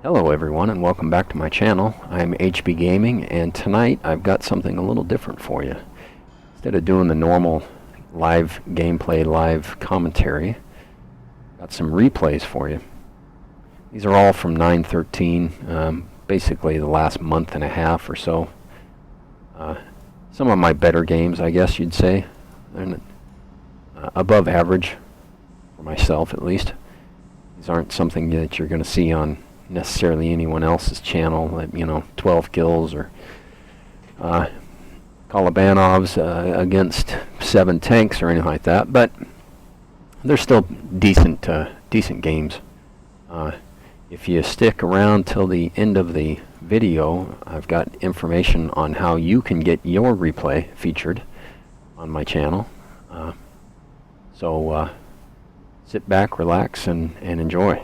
Hello everyone and welcome back to my channel. I'm HB Gaming and tonight I've got something a little different for you. Instead of doing the normal live gameplay, live commentary, got some replays for you. These are all from 9/13, basically the last month and a half or so. Some of my better games, I guess you'd say. They're above average, for myself at least. These aren't something that you're going to see on necessarily anyone else's channel, like, 12 kills or Kolobanov's against 7 tanks or anything like that, but they're still decent games. If you stick around till the end of the video, I've got information on how you can get your replay featured on my channel. So sit back, relax, and enjoy.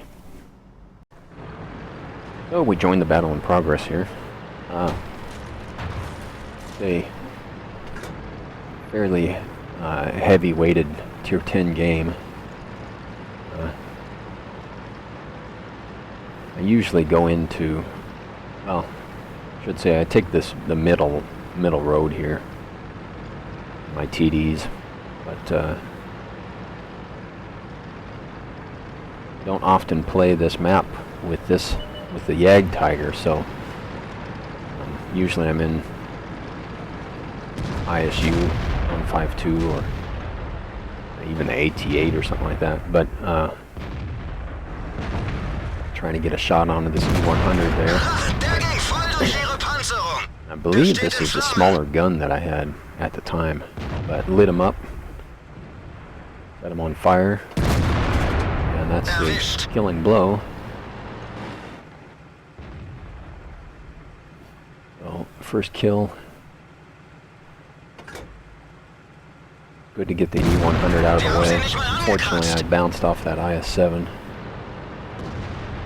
So we joined the battle in progress here. It's a fairly heavy-weighted Tier 10 game. I usually go into, well, I should say I take the middle road here, my TDs, but don't often play this map with the Yag Tiger, so usually I'm in ISU 152 or even the AT8 or something like that, but trying to get a shot onto this E100 there. I believe this is the smaller gun that I had at the time, but lit him up, set him on fire, and that's the killing blow. So, first kill. Good to get the E100 out of the way. Unfortunately, I bounced off that IS-7.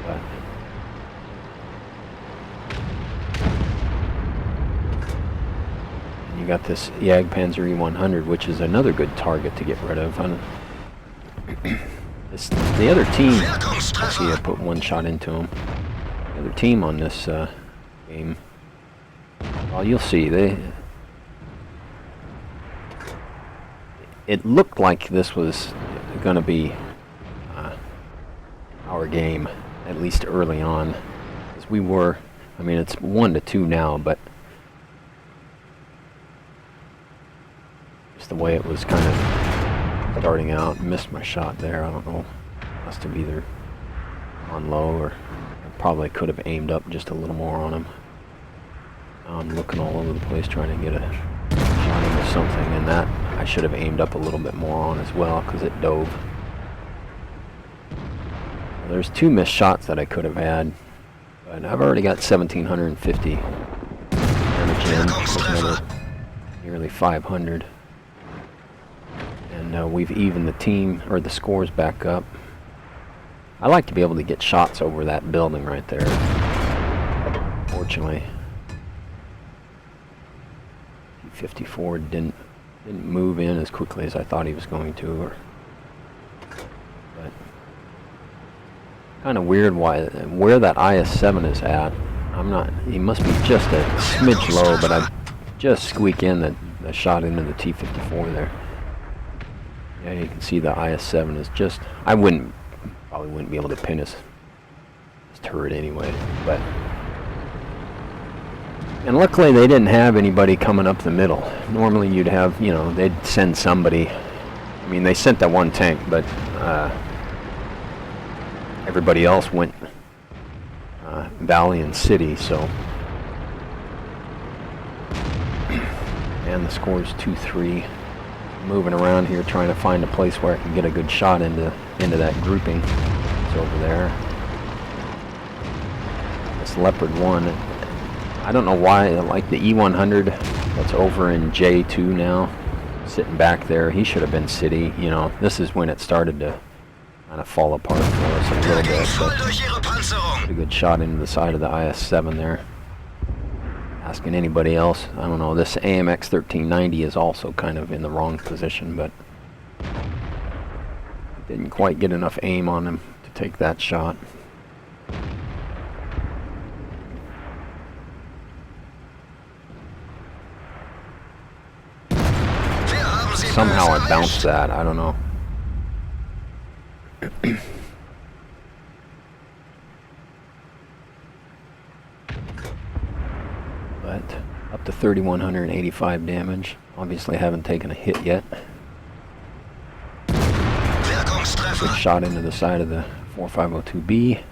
But and you got this Jagdpanzer E100, which is another good target to get rid of. The other team, let's see, I put one shot into him. The other team on this game, well, you'll see, it looked like this was going to be our game, at least early on. Because we were, I mean, it's 1-2 now, but just the way it was kind of starting out, missed my shot there. I don't know, must have either on low, or I probably could have aimed up just a little more on him. I'm looking all over the place trying to get a shot into something, and that I should have aimed up a little bit more on as well, because it dove. Well, there's 2 missed shots that I could have had, but I've already got 1,750 damage in, with another nearly 500. And we've evened the team, or the scores back up. I like to be able to get shots over that building right there. Fortunately, T-54 didn't move in as quickly as I thought he was going to. But kind of weird where that IS-7 is at. I'm not. He must be just a smidge low, but I just squeak in the shot into the T-54 there. Yeah, you can see the IS-7 is just. I probably wouldn't be able to pin his turret anyway, but. And luckily they didn't have anybody coming up the middle. Normally you'd have, they'd send somebody. I mean, they sent that one tank, but everybody else went Valley and City, so. And the score's 2-3. Moving around here trying to find a place where I can get a good shot into that grouping. It's over there. This Leopard 1. I don't know why, like the E100 that's over in J2 now, sitting back there, he should have been City. This is when it started to kind of fall apart for us a little bit, but pretty good shot into the side of the IS-7 there. Asking anybody else, I don't know, this AMX 1390 is also kind of in the wrong position, but didn't quite get enough aim on him to take that shot. somehow I bounced that. I don't know. But up to 3,185 damage. Obviously haven't taken a hit yet. Good shot into the side of the 4502B.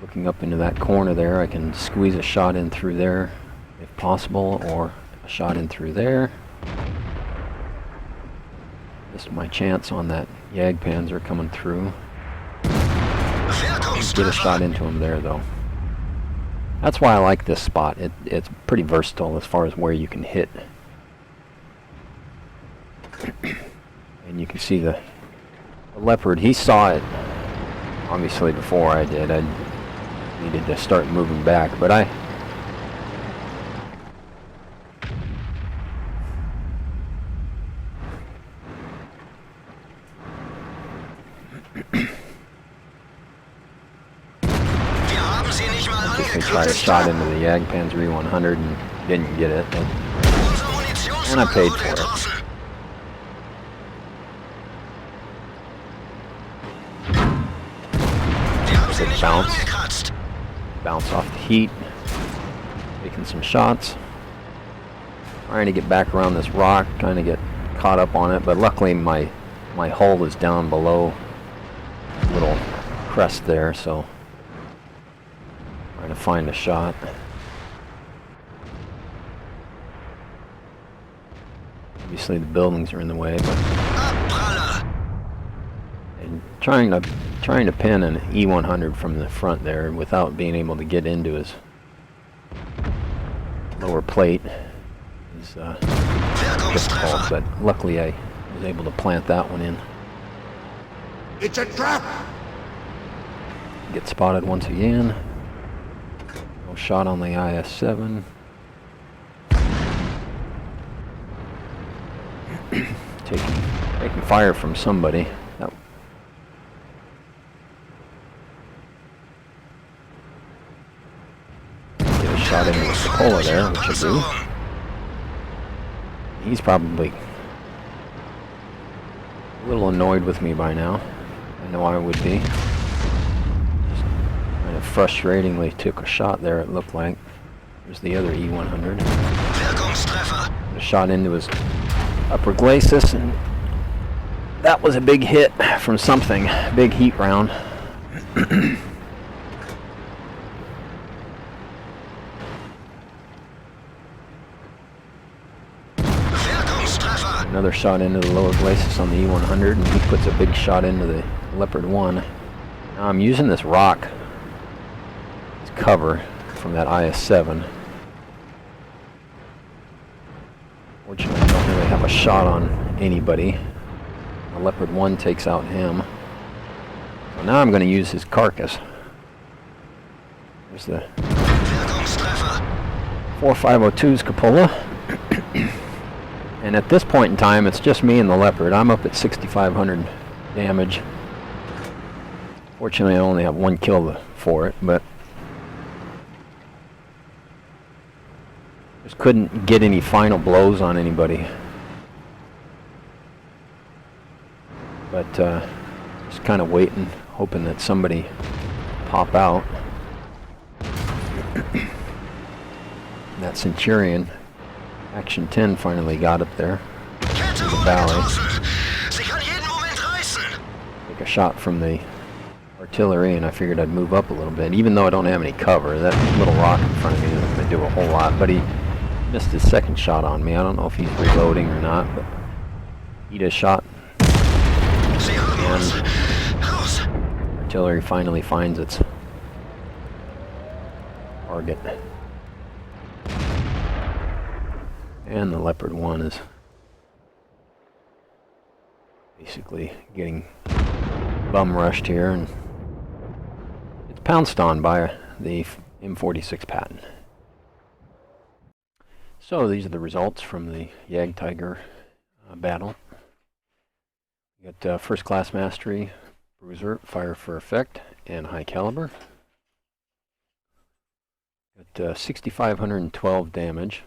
Looking up into that corner there, I can squeeze a shot in through there if possible, or a shot in through there. Missed my chance on that Jagdpanzer coming through. Get a shot into him there though. That's why I like this spot. It's pretty versatile as far as where you can hit. And you can see the Leopard, he saw it obviously before I did. I needed to start moving back, but I just tried a shot into the Jagdpanzer 100 and didn't get it, and I paid for it. Bounce off the heat, taking some shots, trying to get back around this rock, trying to get caught up on it, but luckily my hull is down below a little crest there, so trying to find a shot. Obviously the buildings are in the way, but and trying to pin an E100 from the front there without being able to get into his lower plate is difficult, but luckily I was able to plant that one in. It's a trap! Get spotted once again. No shot on the IS-7. taking fire from somebody. Shot into the Cupola there, which I do. He's probably a little annoyed with me by now. I know I would be. Just kind of frustratingly took a shot there, it looked like. There's the other E100. A shot into his upper glacis, and that was a big hit from something. Big heat round. Another shot into the lower glacis on the E100, and he puts a big shot into the Leopard 1. Now I'm using this rock as cover from that IS-7. Fortunately, I don't really have a shot on anybody. The Leopard 1 takes out him. So now I'm going to use his carcass. There's the 4502's Cupola. And at this point in time, it's just me and the Leopard. I'm up at 6,500 damage. Fortunately, I only have one kill for it, but just couldn't get any final blows on anybody. But just kind of waiting, hoping that somebody pop out. That Centurion. Action 10 finally got up there to the valley. Take a shot from the artillery, and I figured I'd move up a little bit. Even though I don't have any cover, that little rock in front of me isn't going to do a whole lot. But he missed his second shot on me. I don't know if he's reloading or not, but he just shot. And artillery finally finds its target. And the Leopard 1 is basically getting bum rushed here, and it's pounced on by the M46 Patton. So these are the results from the Jagdtiger battle. We got first class mastery, bruiser, fire for effect, and high caliber. Got 6,512 damage.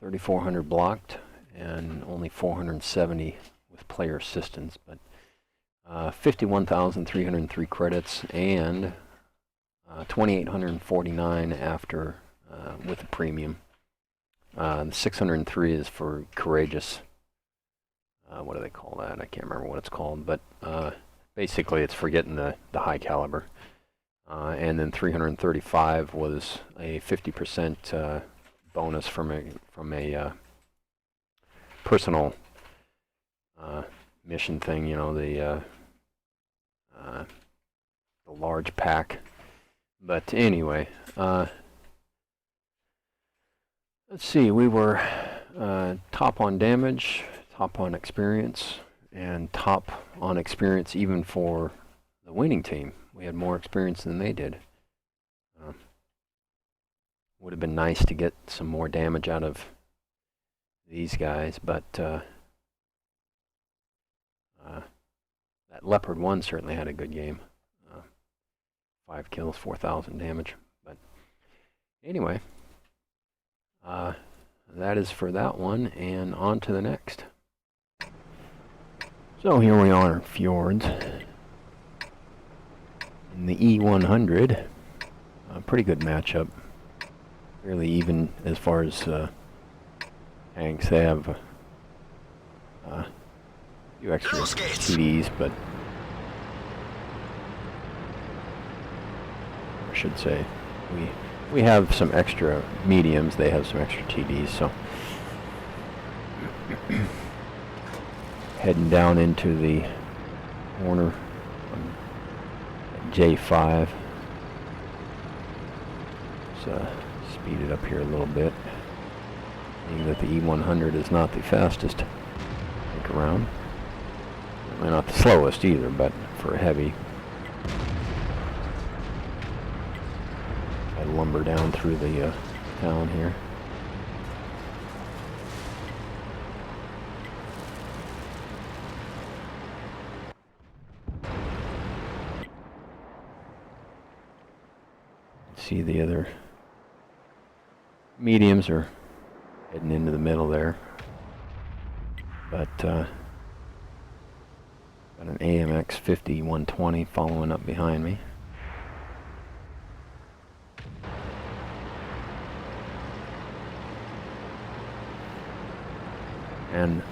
3,400 blocked, and only 470 with player assistance, but 51,303 credits and 2,849 after with the premium. 603 is for courageous. What do they call that? I can't remember what it's called, but basically it's for getting the high caliber. And then 335 was a 50% bonus from a personal mission thing. You know, the large pack. But anyway, let's see. We were top on damage, top on experience, and top on experience even for the winning team. We had more experience than they did. Would have been nice to get some more damage out of these guys, but that Leopard 1 certainly had a good game. 5 kills, 4,000 damage. But anyway, that is for that one, and on to the next. So here we are, Fjords. In the E100, a pretty good matchup. Fairly even as far as tanks. They have a few extra TDs, but I should say we have some extra mediums. They have some extra TDs. So heading down into the corner. J5. Let's speed it up here a little bit. Being that the E100 is not the fastest tank around. Certainly not the slowest either, but for a heavy. I lumber down through the town here. See the other mediums are heading into the middle there, but got an AMX 50-120 following up behind me. And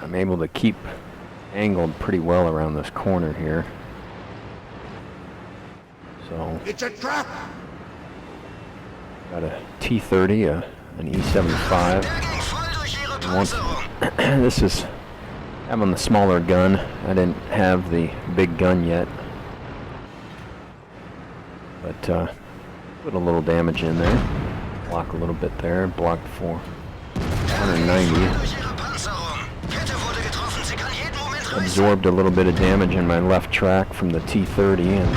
I'm able to keep angled pretty well around this corner here. So It's a trap! got a T30, an E75. And once this is, I'm on the smaller gun. I didn't have the big gun yet, but put a little damage in there. Block a little bit there. Blocked for 190. Absorbed a little bit of damage in my left track from the T30, and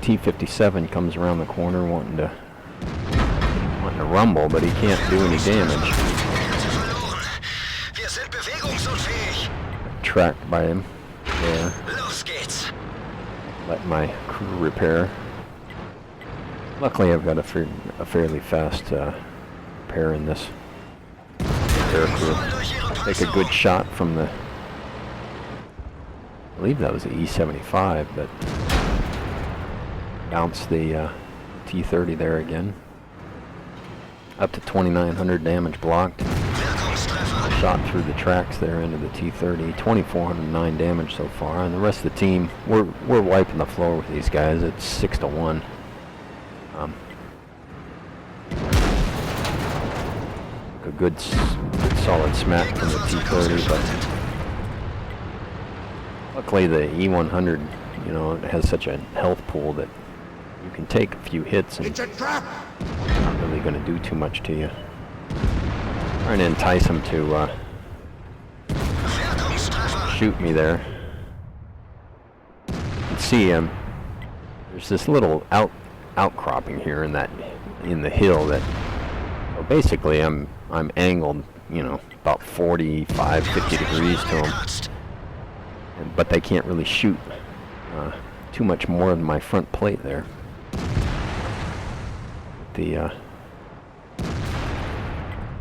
T57 comes around the corner wanting to rumble, but he can't do any damage. Tracked by him there. Let my crew repair. Luckily, I've got a fairly fast repair in this repair crew. Take a good shot from the, I believe that was the E75, but bounce the T30 there again. Up to 2,900 damage blocked. Shot through the tracks there into the T30. 2,409 damage so far. And the rest of the team, we're wiping the floor with these guys. It's 6-1. A good solid smack from the T30, but luckily the E100, you know, it has such a health pool that you can take a few hits and It's a trap! not really going to do too much to you. Trying to entice him to shoot me there. You can see there's this little outcropping here in the hill that, so basically I'm angled, you know, about 45, 50 degrees to them, but they can't really shoot too much more than my front plate there.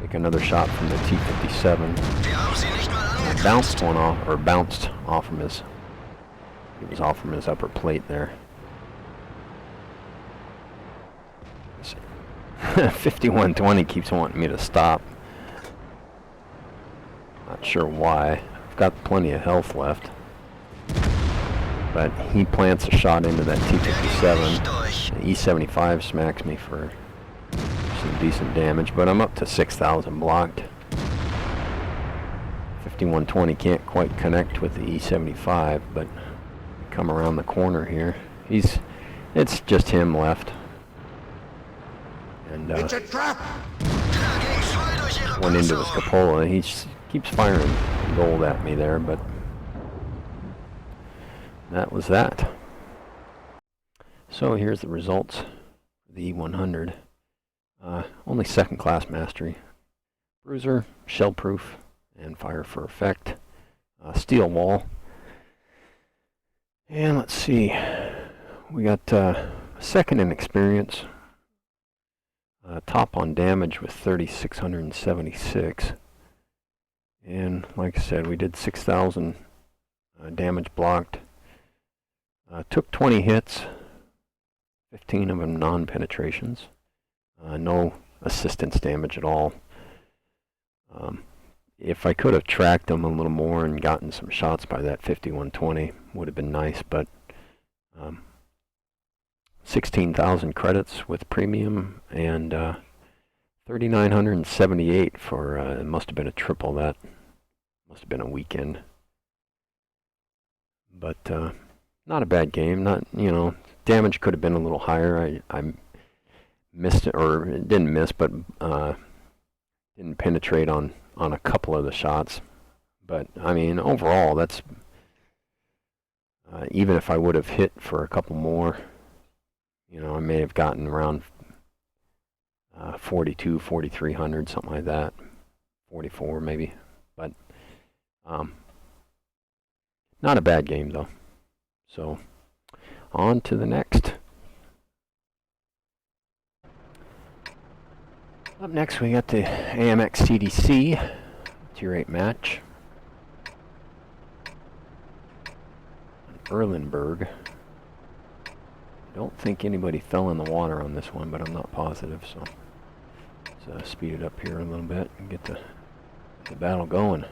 Take another shot from the T-57. Wir haben sie nicht mal angegriffen. Bounced one off, or bounced off from his, it was off from his upper plate there. 5120 keeps wanting me to stop. Not sure why. I've got plenty of health left. But he plants a shot into that T-57. The E-75 smacks me for some decent damage, but I'm up to 6,000 blocked. 5120 can't quite connect with the E-75, but come around the corner here. It's just him left. And It's a trap! went into his cupola. He keeps firing gold at me there, but that was that. So here's the results for the E100. Only second class mastery. Bruiser, shell-proof, and fire for effect. Steel wall. And let's see. We got second in experience. Top on damage with 3,676. And like I said, we did 6,000 damage blocked. Took 20 hits, 15 of them non-penetrations. No assistance damage at all. If I could have tracked them a little more and gotten some shots by that 5120, would have been nice, but 16,000 credits with premium and 3,978 for, it must have been a triple. That must have been a weekend. But not a bad game. Not, you know, damage could have been a little higher. I missed it, or didn't miss, but didn't penetrate on a couple of the shots. But I mean, overall, that's even if I would have hit for a couple more, you know, I may have gotten around 42, 4,300, something like that. 44 maybe, but not a bad game though. So on to the next. Up next we got the AMX CDC Tier 8 match. Erlenberg. I don't think anybody fell in the water on this one, but I'm not positive, so let's speed it up here a little bit and get the battle going.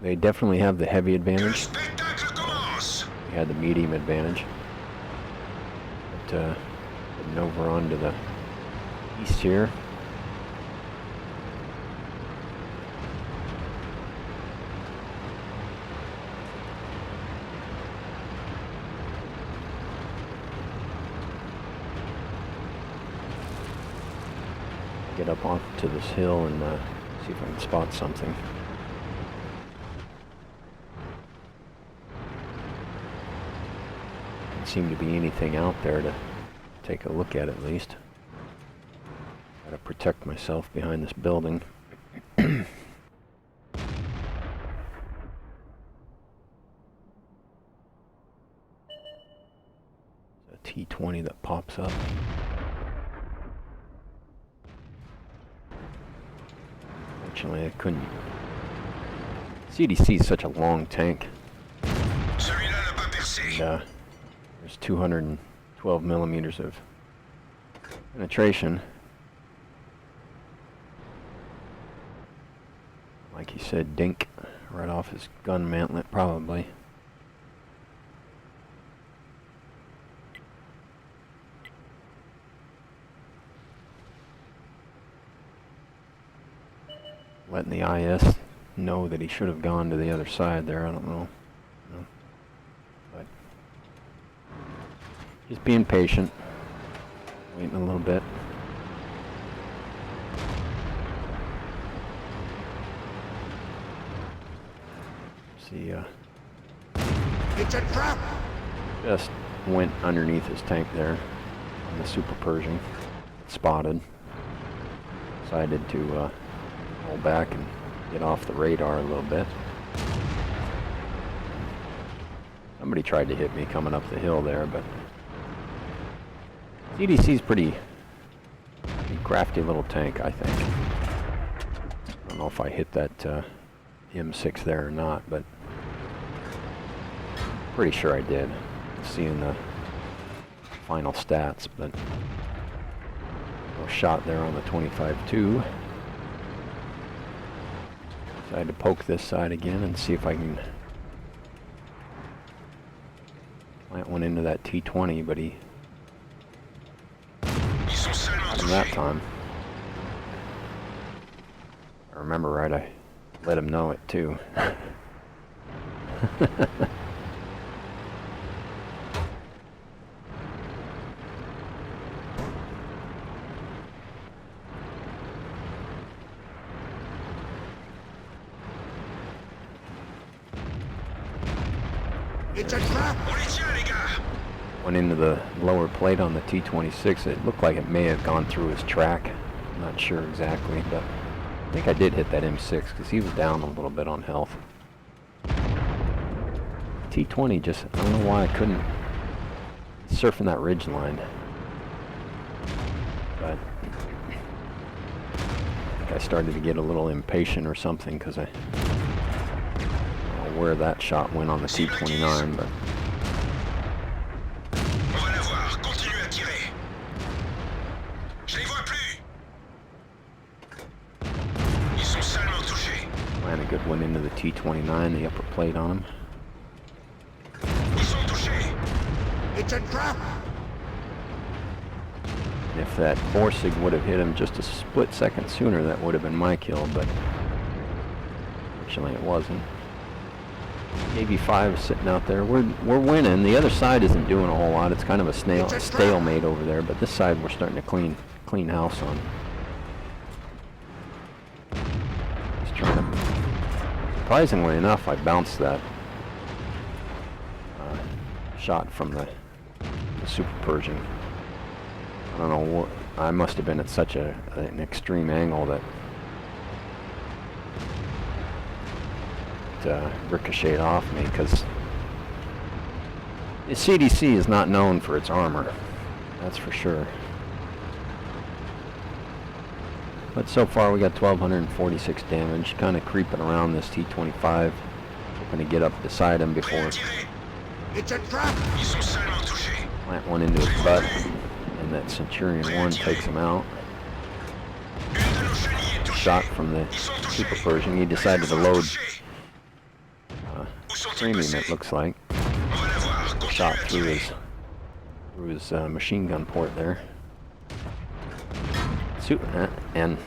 They definitely have the heavy advantage. We had the medium advantage. But heading over onto the east here. Get up onto this hill and see if I can spot something. Doesn't seem to be anything out there to take a look at least. Gotta protect myself behind this building. A T-20 that pops up. Fortunately, I couldn't. CDC is such a long tank. And, there's 212 millimeters of penetration. Like he said, dink right off his gun mantlet, probably. Letting the IS know that he should have gone to the other side there. I don't know. But just being patient. Waiting a little bit. See, It's a trap! just went underneath his tank there on the Super Pershing. Spotted. Decided to roll back and get off the radar a little bit. Somebody tried to hit me coming up the hill there, but CDC's pretty Crafty little tank, I think. I don't know if I hit that M6 there or not, but pretty sure I did. Seeing the final stats, but no shot there on the 25-2. Decided to poke this side again and see if I can plant one into that T20, but he got him that time. If I remember right, I let him know it too. It's a trap! Went into the lower plate on the T26. It looked like it may have gone through his track. I'm not sure exactly, but I think I did hit that M6 because he was down a little bit on health. T20 just, I don't know why I couldn't surfing that ridge line. But I think I started to get a little impatient or something because I don't know where that shot went on the T29, but ran a good one into the T29, the upper plate on him. It's a trap! And if that Borsig would have hit him just a split second sooner, that would have been my kill, but fortunately it wasn't. AB5 is sitting out there. We're winning. The other side isn't doing a whole lot. It's kind of a stalemate over there, but this side we're starting to clean house on. Just trying to. Surprisingly enough, I bounced that shot from the Super Pershing. I don't know what. I must have been at such an extreme angle that ricocheted off me, because the CDC is not known for its armor, that's for sure. But so far we got 1,246 damage, kind of creeping around this T25, hoping to get up beside him before It's a trap! plant one into his butt, and that Centurion 1 takes him out. Shot from the Super Pershing. He decided to load premium, it looks like. Shot through his machine gun port there. And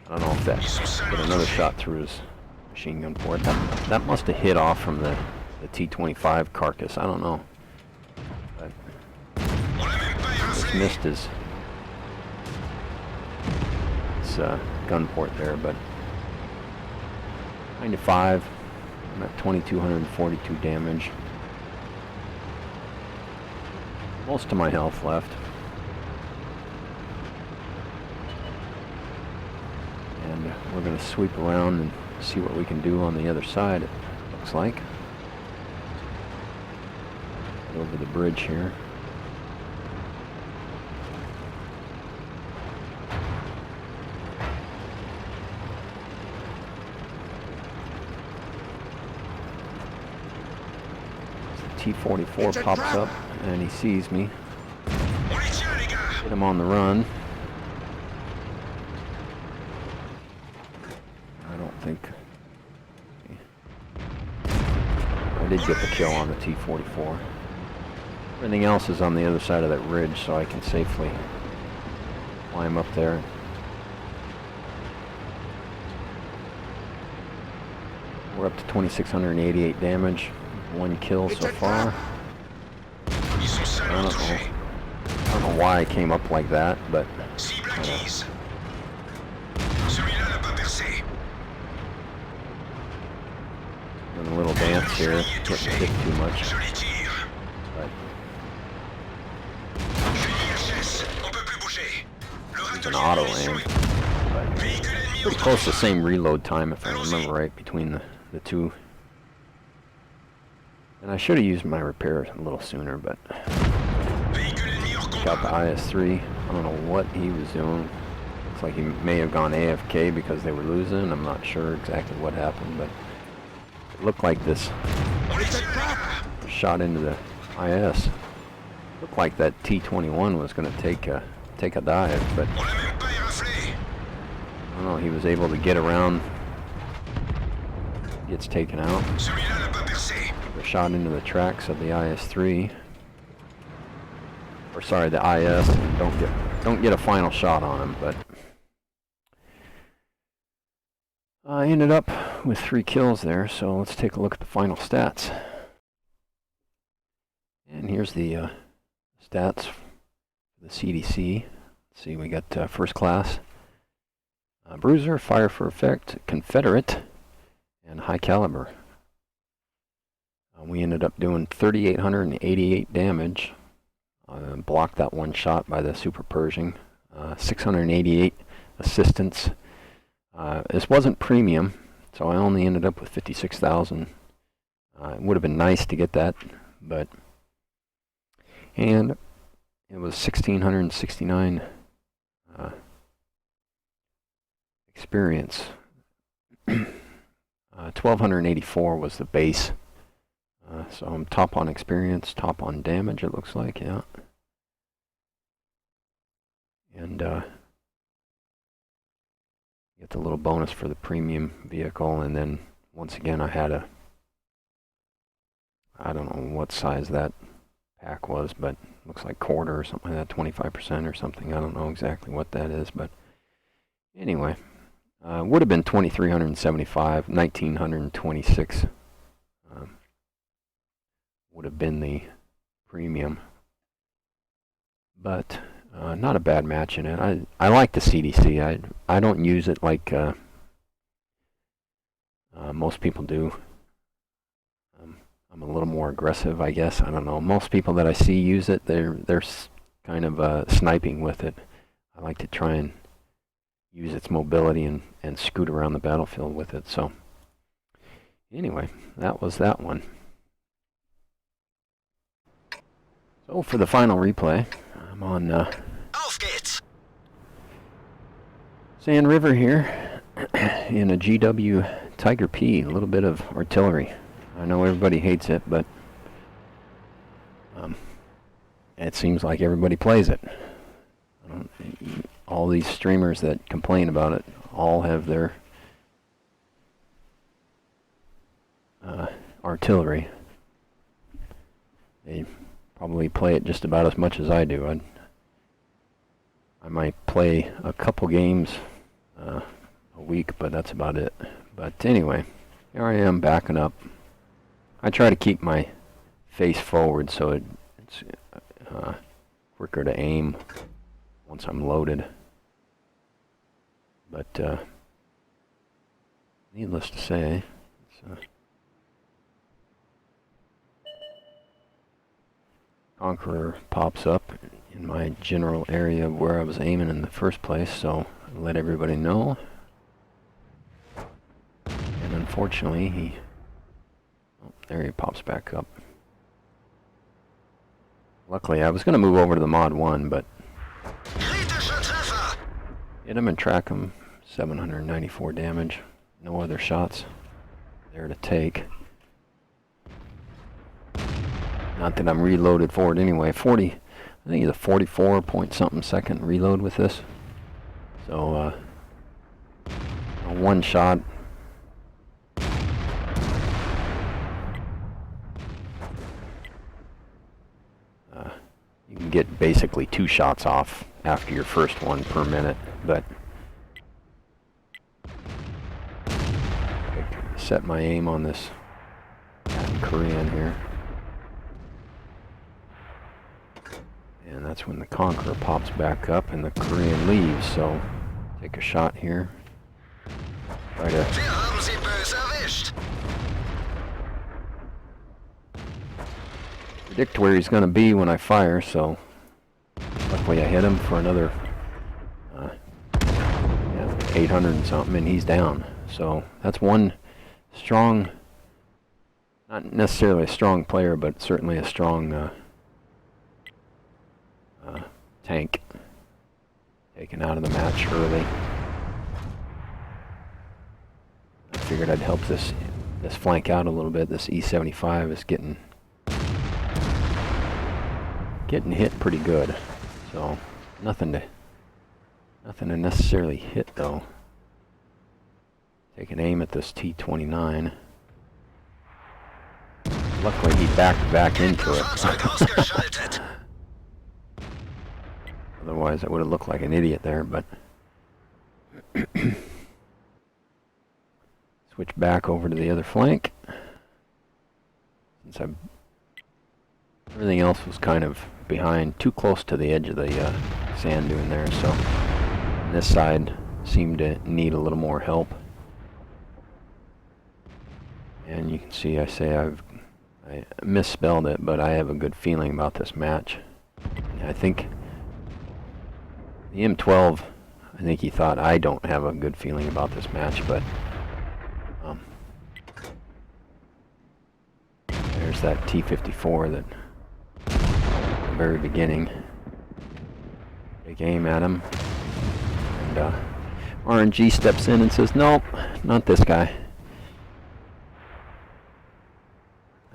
I don't know if that put another shot through his machine gun port. That must have hit off from the T25 carcass. I don't know. But just missed his gun port there, but 95. I'm at 2,242 damage. Most of my health left. And we're going to sweep around and see what we can do on the other side, it looks like. Get over the bridge here. T-44 pops up and he sees me. Hit him on the run. I don't think I did get the kill on the T-44. Everything else is on the other side of that ridge, so I can safely climb up there. We're up to 2,688 damage. One kill so far. I don't know why I came up like that, but doing a little dance here, getting hit too much. But it's an auto aim. But pretty close to the same reload time, if I remember right, between the two. And I should have used my repair a little sooner, but I out the IS-3. I don't know what he was doing. Looks like he may have gone AFK because they were losing. I'm not sure exactly what happened, but it looked like this It's a trap! shot into the IS. Looked like that T-21 was going to take a dive, but On n'a même pas éraflé. I don't know. He was able to get around. Gets taken out. Celui-là n'a pas percé. The shot into the tracks of the IS-3. Or sorry, the IS. Don't get a final shot on him, but I ended up with 3 kills there. So let's take a look at the final stats. And here's the stats for the CDC. Let's see, we got first class, bruiser, fire for effect, Confederate, and high caliber. We ended up doing 3,888 damage. Blocked that one shot by the Super Pershing. 688 assistance. This wasn't premium, so I only ended up with 56,000. It would have been nice to get that, but and it was 1,669 experience. 1,284 was the base. So I'm top on experience, top on damage, it looks like, yeah. And get the little bonus for the premium vehicle, and then once again I had I don't know what size that pack was, but looks like quarter or something like that, 25% or something. I don't know exactly what that is, but anyway, would have been 2,375, 1,926 would have been the premium, but not a bad match in it. I like the CDC. I don't use it like most people do. I'm a little more aggressive, I guess. I don't know. Most people that I see use it, they're kind of sniping with it. I like to try and use its mobility and scoot around the battlefield with it. So anyway, that was that one. So for the final replay, I'm on Auf geht's. Sand River here in a GW Tiger P, a little bit of artillery. I know everybody hates it, but it seems like everybody plays it. All these streamers that complain about it all have their artillery. They probably play it just about as much as I do. I might play a couple games a week, but that's about it. But anyway, here I am backing up. I try to keep my face forward so it's quicker to aim once I'm loaded. But needless to say, Conqueror pops up in my general area of where I was aiming in the first place, so I let everybody know. And unfortunately, there he pops back up. Luckily, I was going to move over to the Mod 1, but hit him and track him. 794 damage. No other shots there to take. Not that I'm reloaded for it anyway. I think it's a 44 point something second reload with this. So, a one shot. You can get basically 2 shots off after your first one per minute, but I set my aim on this Korean here. And that's when the Conqueror pops back up and the Korean leaves, so take a shot here. Try to predict where he's going to be when I fire, so luckily I hit him for another 800 and something, and he's down. So that's one strong, not necessarily a strong player, but certainly a strong tank taken out of the match early. I figured I'd help this flank out a little bit. This E-75 is getting hit pretty good, so nothing to necessarily hit though. Take an aim at this T-29. Luckily he backed back into it. Ausgeschaltet. Otherwise I would have looked like an idiot there, but switch back over to the other flank. Since everything else was kind of behind, too close to the edge of the sand dune there, so this side seemed to need a little more help. And you can see I misspelled it, but I have a good feeling about this match. I think the M12, I think he thought I don't have a good feeling about this match, but there's that T-54 that at the very beginning, take aim at him, and RNG steps in and says, nope, not this guy.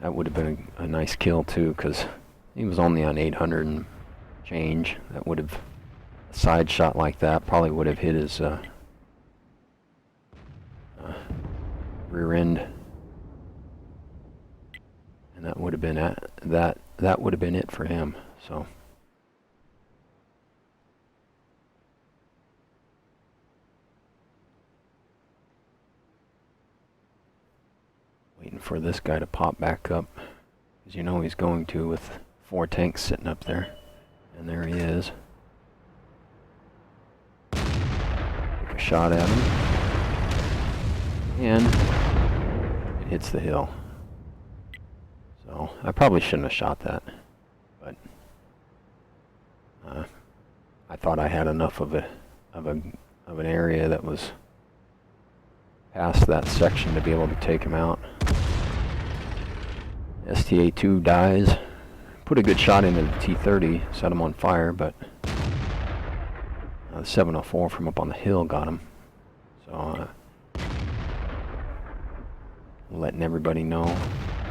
That would have been a nice kill too, because he was only on 800 and change. That would have, a side shot like that probably would have hit his rear end, and that would have been that would have been it for him. So waiting for this guy to pop back up, because you know he's going to, with 4 tanks sitting up there. And there he is. Take a shot at him. And it hits the hill. So I probably shouldn't have shot that, but I thought I had enough of an area that was past that section to be able to take him out. STA-2 dies. Put a good shot into the T-30, set him on fire, but the 704 from up on the hill got him. So letting everybody know,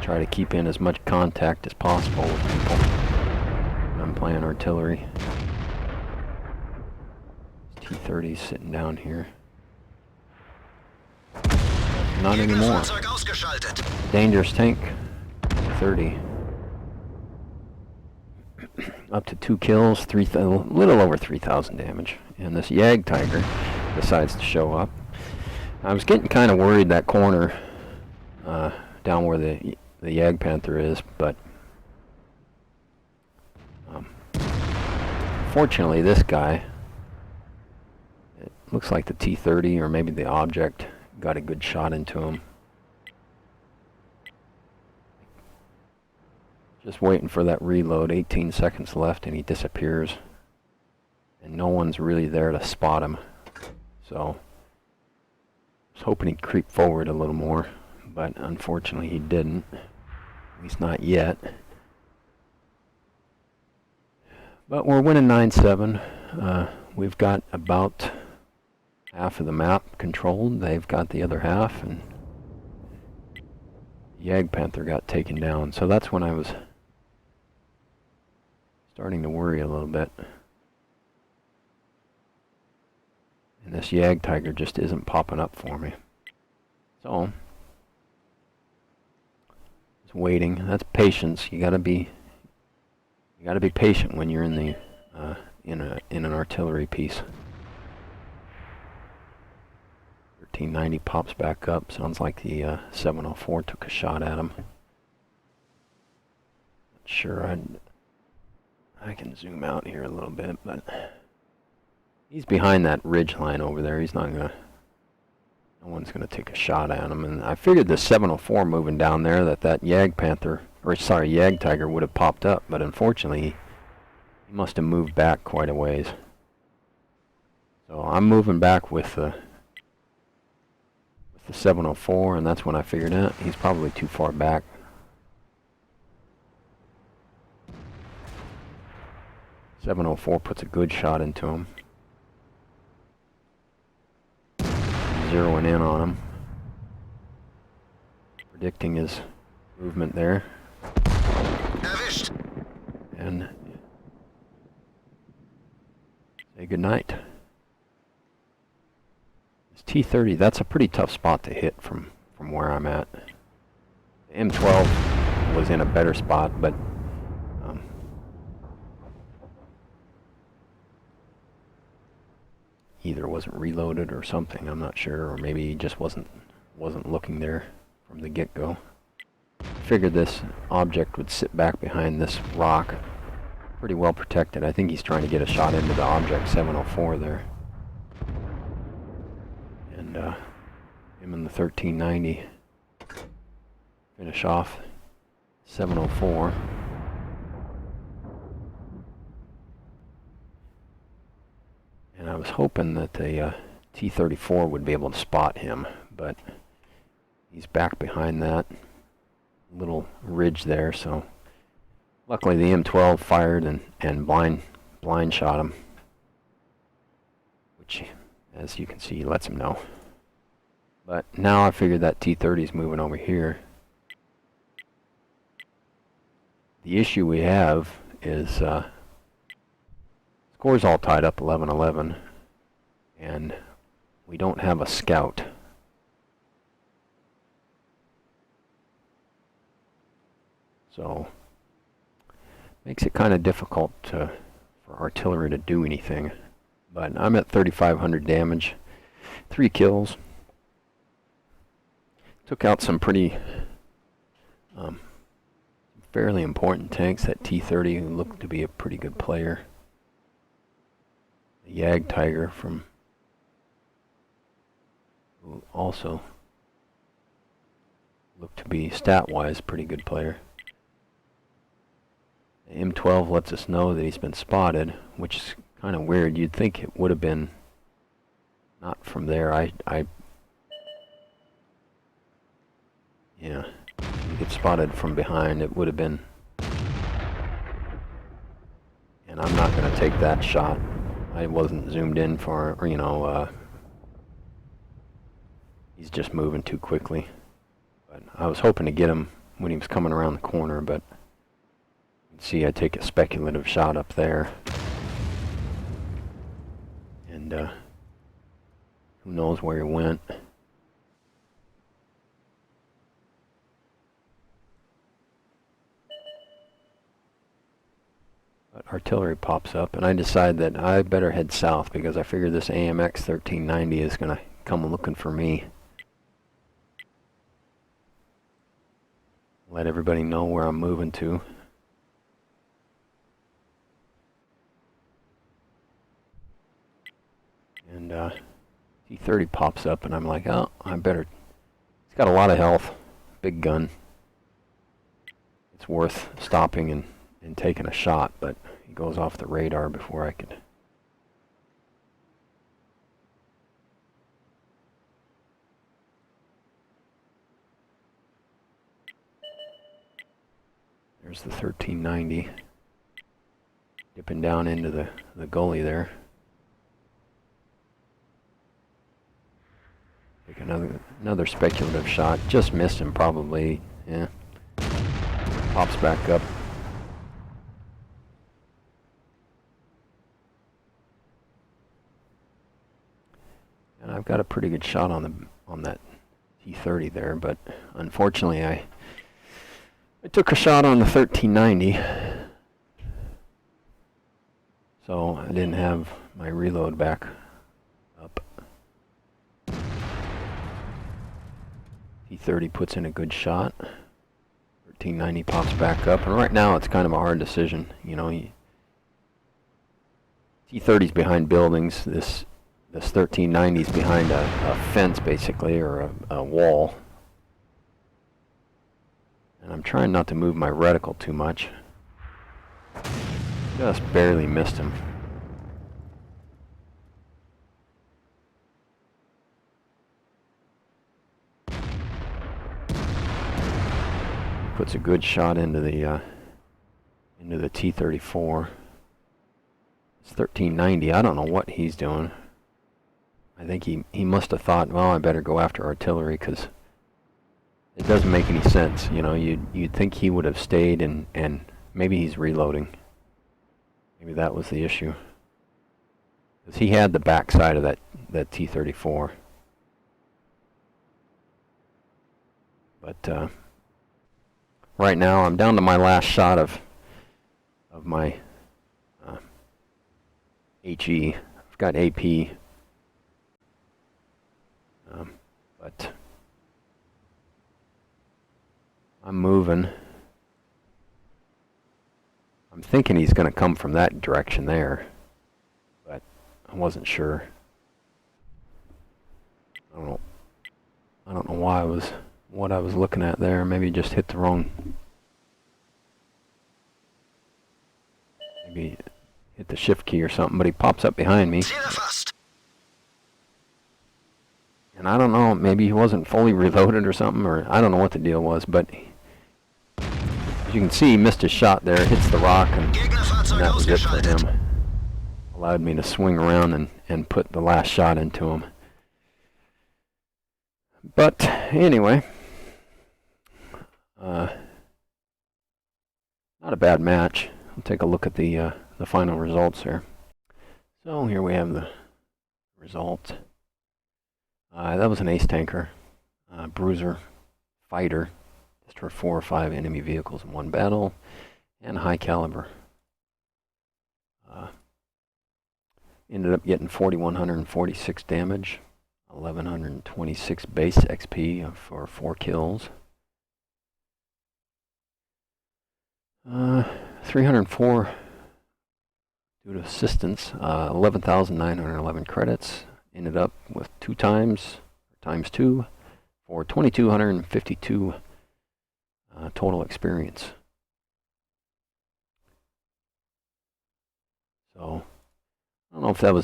try to keep in as much contact as possible with people when I'm playing artillery. T-30's sitting down here. Not anymore. Fahrzeug ausgeschaltet. Dangerous tank. 30. Up to 2 kills, a little over 3,000 damage. And this Yag Tiger decides to show up. I was getting kind of worried that corner down where the Yag Panther is, but fortunately this guy, it looks like the T-30 or maybe the object got a good shot into him. Just waiting for that reload, 18 seconds left, and he disappears. And no one's really there to spot him. So, I was hoping he'd creep forward a little more, but unfortunately he didn't. At least not yet. But we're winning 9-7. We've got about half of the map controlled. They've got the other half, and Yag Panther got taken down. So that's when I was starting to worry a little bit. And this Yag Tiger just isn't popping up for me. So, just waiting. That's patience. You gotta be patient when you're in the in an artillery piece. 1390 pops back up. Sounds like the 704 took a shot at him. Not sure I can zoom out here a little bit, but he's behind that ridge line over there. He's not gonna, no one's gonna take a shot at him. And I figured the 704 moving down there that Yag Panther, or sorry, Yag Tiger would have popped up, but unfortunately he must have moved back quite a ways. So I'm moving back with the 704, and that's when I figured out he's probably too far back. 704 puts a good shot into him. Zeroing in on him. Predicting his movement there. Erwischt. And say goodnight. This T-30, that's a pretty tough spot to hit from where I'm at. The M12 was in a better spot, but either wasn't reloaded or something, I'm not sure, or maybe he just wasn't looking there from the get-go. Figured this object would sit back behind this rock, pretty well protected. I think he's trying to get a shot into the object, 704 there. And him and the 1390 finish off 704. And I was hoping that the T-34 would be able to spot him, but he's back behind that little ridge there, so luckily the M12 fired and blind shot him, which, as you can see, lets him know. But now I figured that T-30 is moving over here. The issue we have is score's all tied up 11-11, and we don't have a scout. So makes it kind of difficult for artillery to do anything. But I'm at 3,500 damage, 3 kills. Took out some pretty fairly important tanks. That T-30 who looked to be a pretty good player. The Yag Tiger from who also looked to be stat-wise a pretty good player. The M12 lets us know that he's been spotted, which is kind of weird. You'd think it would have been not from there. Yeah, you get spotted from behind, it would have been. And I'm not going to take that shot. I wasn't zoomed in for, or, you know, he's just moving too quickly. But I was hoping to get him when he was coming around the corner, but you can see I take a speculative shot up there. And who knows where he went. But artillery pops up, and I decide that I better head south because I figure this AMX 1390 is going to come looking for me. Let everybody know where I'm moving to. And T-30 pops up, and I'm like, oh, I better. He's got a lot of health, big gun. It's worth stopping and taking a shot, but he goes off the radar before I could. There's the 1390 dipping down into the gully there. Take another speculative shot. Just missed him probably. Yeah. Pops back up. And I've got a pretty good shot on that T-30 there, but unfortunately I took a shot on the 1390, so I didn't have my reload back up. T-30 puts in a good shot. 1390 pops back up, and right now it's kind of a hard decision. You know, T-30's behind buildings. This 1390's behind a fence, basically, or a wall. And I'm trying not to move my reticle too much. Just barely missed him. Puts a good shot into the T-34. It's 1390. I don't know what he's doing. I think he must have thought, well, I better go after artillery, because it doesn't make any sense. You know, you'd think he would have stayed, and maybe he's reloading. Maybe that was the issue. Because he had the backside of that T-34. But right now I'm down to my last shot of my HE. I've got AP. But I'm moving. I'm thinking he's going to come from that direction there, but I wasn't sure. I don't know why what I was looking at there. Maybe just hit the wrong. Maybe hit the shift key or something. But he pops up behind me. And I don't know, maybe he wasn't fully reloaded or something, or I don't know what the deal was, but as you can see, he missed his shot there, hits the rock, and that was it for him. Allowed me to swing around and put the last shot into him. But anyway, not a bad match. We'll take a look at the final results here. So here we have the result. That was an ace tanker, bruiser, fighter, destroyed 4 or 5 enemy vehicles in one battle, and high caliber. Ended up getting 4,146 damage, 1,126 base XP for 4 kills. 304 due to assistance, 11,911 credits. Ended up with 2 times, times 2, for 2,252 total experience. So I don't know if that was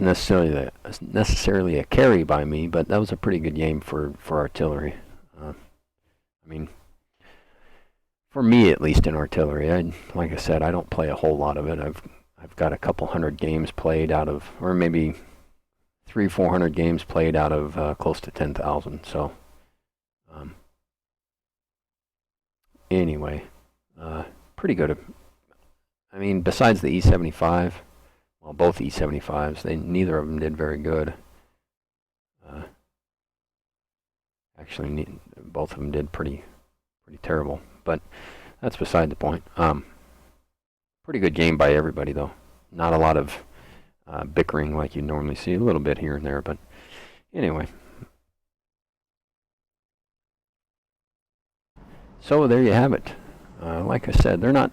necessarily a carry by me, but that was a pretty good game for artillery. I mean, for me at least in artillery, like I said, I don't play a whole lot of it. I've got a couple hundred games played out of, or maybe 300-400 games played out of close to 10,000. So anyway, pretty good. I mean, besides the E75, well, both E75s, neither of them did very good. Actually, both of them did pretty terrible. But that's beside the point. Pretty good game by everybody, though. Not a lot of bickering like you normally see, a little bit here and there, but anyway. So there you have it. Like I said, they're not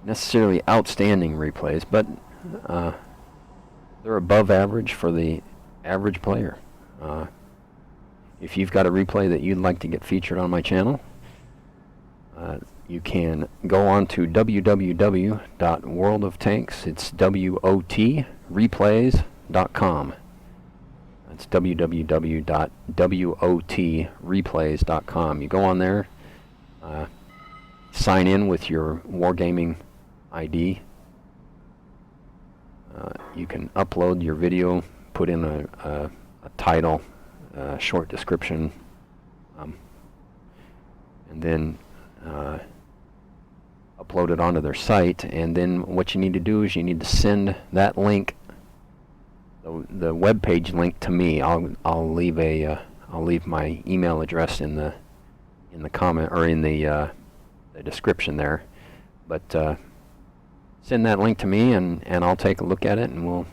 necessarily outstanding replays, but they're above average for the average player. If you've got a replay that you'd like to get featured on my channel, you can go on to www.worldoftanks. It's WOT replays.com. That's www.wotreplays.com. You go on there, sign in with your Wargaming ID. You can upload your video, put in a title, a short description, and then upload it onto their site. And then what you need to do is you need to send that link, the web page link, to me. I'll leave my email address in the comment, or in the description there. But send that link to me, and I'll take a look at it, and we'll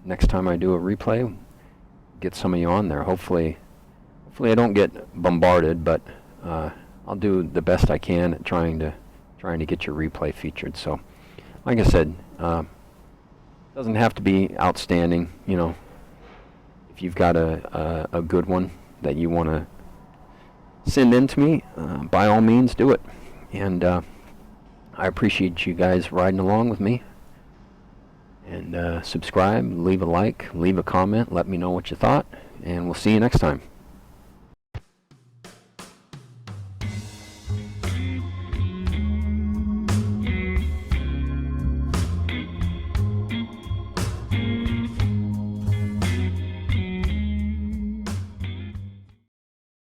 next time I do a replay, get some of you on there. Hopefully I don't get bombarded, but I'll do the best I can at trying to get your replay featured. So, like I said, doesn't have to be outstanding. You know, if you've got a good one that you want to send in to me, by all means, do it. And I appreciate you guys riding along with me. And subscribe, leave a like, leave a comment, let me know what you thought, and we'll see you next time.